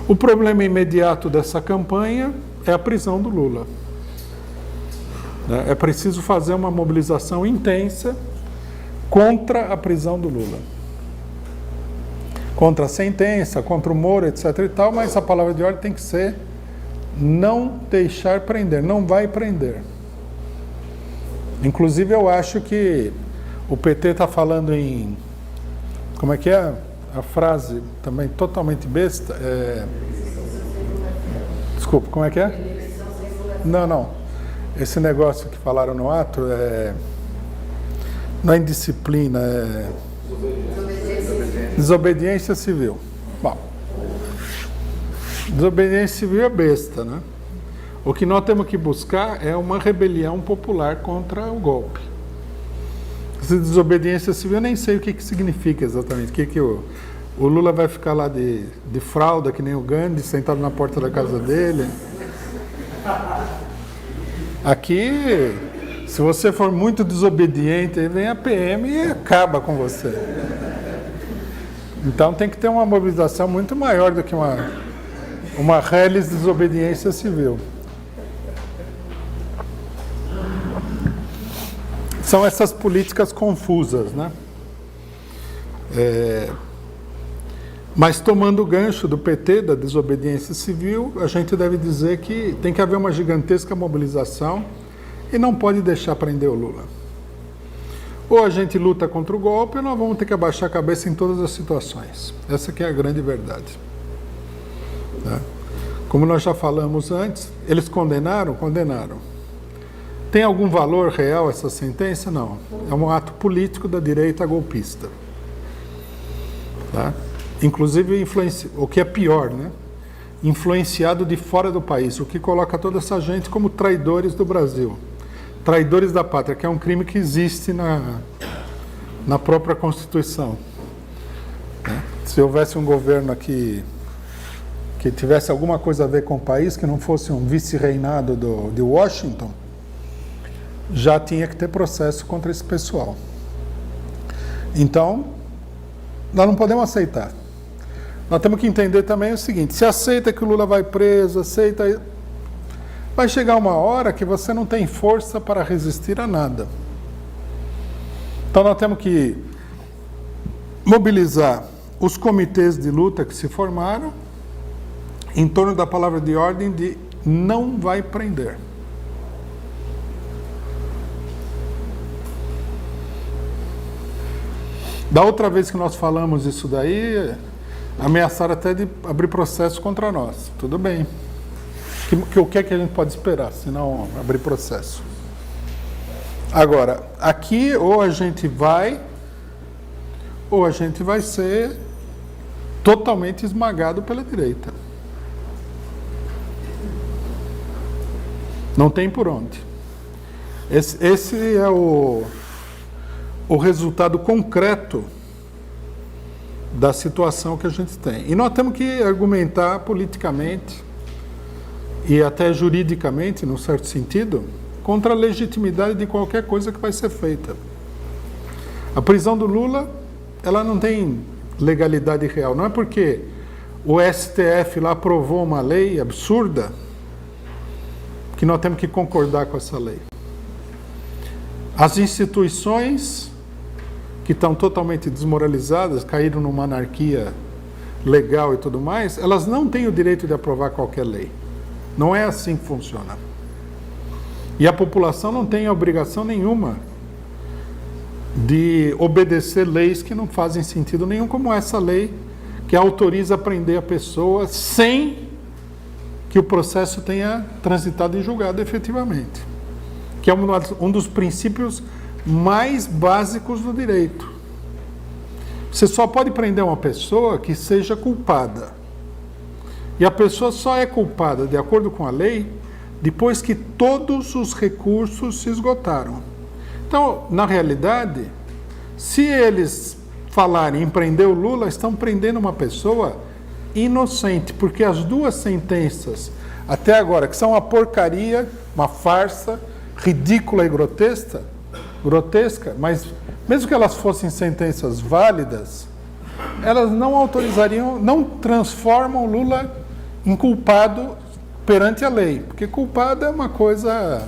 O problema imediato dessa campanha é a prisão do Lula. É preciso fazer uma mobilização intensa contra a prisão do Lula. Contra a sentença, contra o Moro, etc. e tal, mas a palavra de ordem tem que ser não deixar prender, não vai prender. Inclusive eu acho que o PT está falando em... Como é que é a frase? Também totalmente besta. Desculpa, como é que é? Não. Esse negócio que falaram no ato não é indisciplina, é... Desobediência civil. Bom, desobediência civil é besta, né? O que nós temos que buscar é uma rebelião popular contra o golpe. Essa desobediência civil eu nem sei o que significa exatamente. O Lula vai ficar lá de fralda, que nem o Gandhi, sentado na porta da casa dele. Aqui, se você for muito desobediente, aí vem a PM e acaba com você. Então tem que ter uma mobilização muito maior do que uma reles desobediência civil. São essas políticas confusas, né? Mas tomando o gancho do PT, da desobediência civil, a gente deve dizer que tem que haver uma gigantesca mobilização e não pode deixar prender o Lula. Ou a gente luta contra o golpe, ou nós vamos ter que abaixar a cabeça em todas as situações. Essa que é a grande verdade. Tá? Como nós já falamos antes, eles condenaram? Condenaram. Tem algum valor real essa sentença? Não. É um ato político da direita golpista. Tá? Inclusive, o que é pior, né? Influenciado de fora do país, o que coloca toda essa gente como traidores do Brasil. Traidores da pátria, que é um crime que existe na própria Constituição. Se houvesse um governo aqui que tivesse alguma coisa a ver com o país, que não fosse um vice-reinado de Washington, já tinha que ter processo contra esse pessoal. Então, nós não podemos aceitar. Nós temos que entender também o seguinte: se aceita que o Lula vai preso, aceita... Vai chegar uma hora que você não tem força para resistir a nada. Então nós temos que mobilizar os comitês de luta que se formaram em torno da palavra de ordem de não vai prender. Da outra vez que nós falamos isso daí, ameaçaram até de abrir processo contra nós. Tudo bem. O que é que a gente pode esperar, se não abrir processo? Agora, aqui ou a gente vai ser totalmente esmagado pela direita. Não tem por onde. Esse é o resultado concreto da situação que a gente tem. E nós temos que argumentar politicamente e até juridicamente, num certo sentido, contra a legitimidade de qualquer coisa que vai ser feita. A prisão do Lula, ela não tem legalidade real. Não é porque o STF lá aprovou uma lei absurda que nós temos que concordar com essa lei. As instituições que estão totalmente desmoralizadas, caíram numa anarquia legal e tudo mais, elas não têm o direito de aprovar qualquer lei. Não é assim que funciona. E a população não tem obrigação nenhuma de obedecer leis que não fazem sentido nenhum, como essa lei que autoriza a prender a pessoa sem que o processo tenha transitado em julgado efetivamente. Que é um dos princípios mais básicos do direito. Você só pode prender uma pessoa que seja culpada. E a pessoa só é culpada, de acordo com a lei, depois que todos os recursos se esgotaram. Então, na realidade, se eles falarem em prender o Lula, estão prendendo uma pessoa inocente, porque as duas sentenças, até agora, que são uma porcaria, uma farsa, ridícula e grotesca, mas mesmo que elas fossem sentenças válidas, elas não autorizariam, não transformam o Lula inculpado perante a lei, porque culpado é uma coisa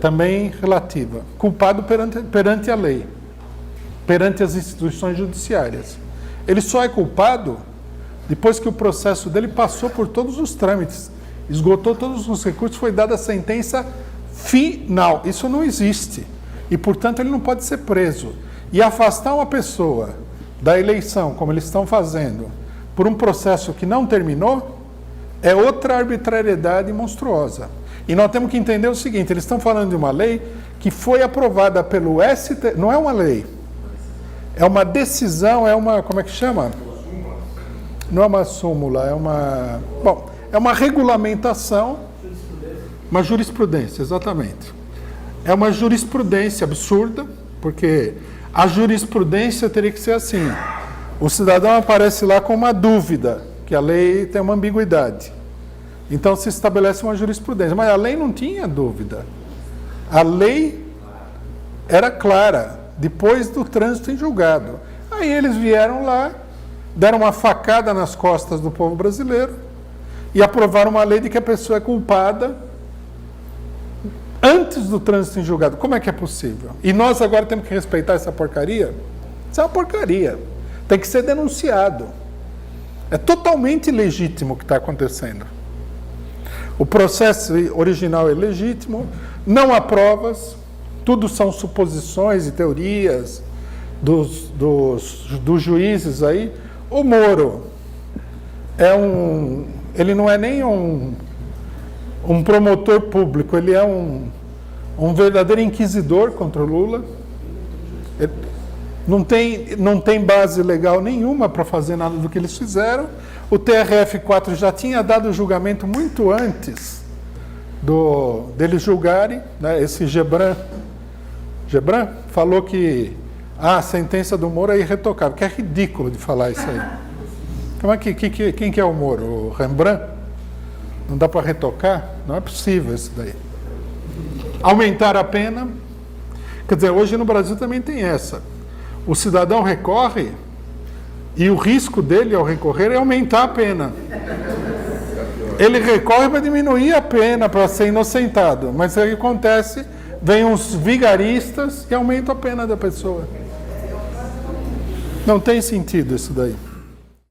também relativa. Culpado perante a lei, perante as instituições judiciárias. Ele só é culpado depois que o processo dele passou por todos os trâmites, esgotou todos os recursos, foi dada a sentença final. Isso não existe. E, portanto, ele não pode ser preso. E afastar uma pessoa da eleição, como eles estão fazendo, por um processo que não terminou, é outra arbitrariedade monstruosa. E nós temos que entender o seguinte, eles estão falando de uma lei que foi aprovada pelo STF, não é uma lei, é uma decisão, é uma, como é que chama? Não é uma súmula, é uma regulamentação, uma jurisprudência, exatamente. É uma jurisprudência absurda, porque a jurisprudência teria que ser assim. O cidadão aparece lá com uma dúvida, que a lei tem uma ambiguidade. Então se estabelece uma jurisprudência. Mas a lei não tinha dúvida. A lei era clara, depois do trânsito em julgado. Aí eles vieram lá, deram uma facada nas costas do povo brasileiro e aprovaram uma lei de que a pessoa é culpada antes do trânsito em julgado. Como é que é possível? E nós agora temos que respeitar essa porcaria? Isso é uma porcaria. Tem que ser denunciado. É totalmente ilegítimo o que está acontecendo. O processo original é legítimo, não há provas, tudo são suposições e teorias dos juízes aí. O Moro ele não é nem um promotor público, ele é um verdadeiro inquisidor contra o Lula. Ele não tem base legal nenhuma para fazer nada do que eles fizeram. O TRF4 já tinha dado julgamento muito antes deles julgarem, né? Esse Gebran falou que a sentença do Moro é irretocável, que é ridículo de falar isso aí. Como é quem que é o Moro? O Rembrandt? Não dá para retocar? Não é possível isso daí. Aumentar a pena. Quer dizer, hoje no Brasil também tem essa. O cidadão recorre e o risco dele ao recorrer é aumentar a pena. Ele recorre para diminuir a pena, para ser inocentado. Mas aí acontece, vem uns vigaristas e aumentam a pena da pessoa. Não tem sentido isso daí.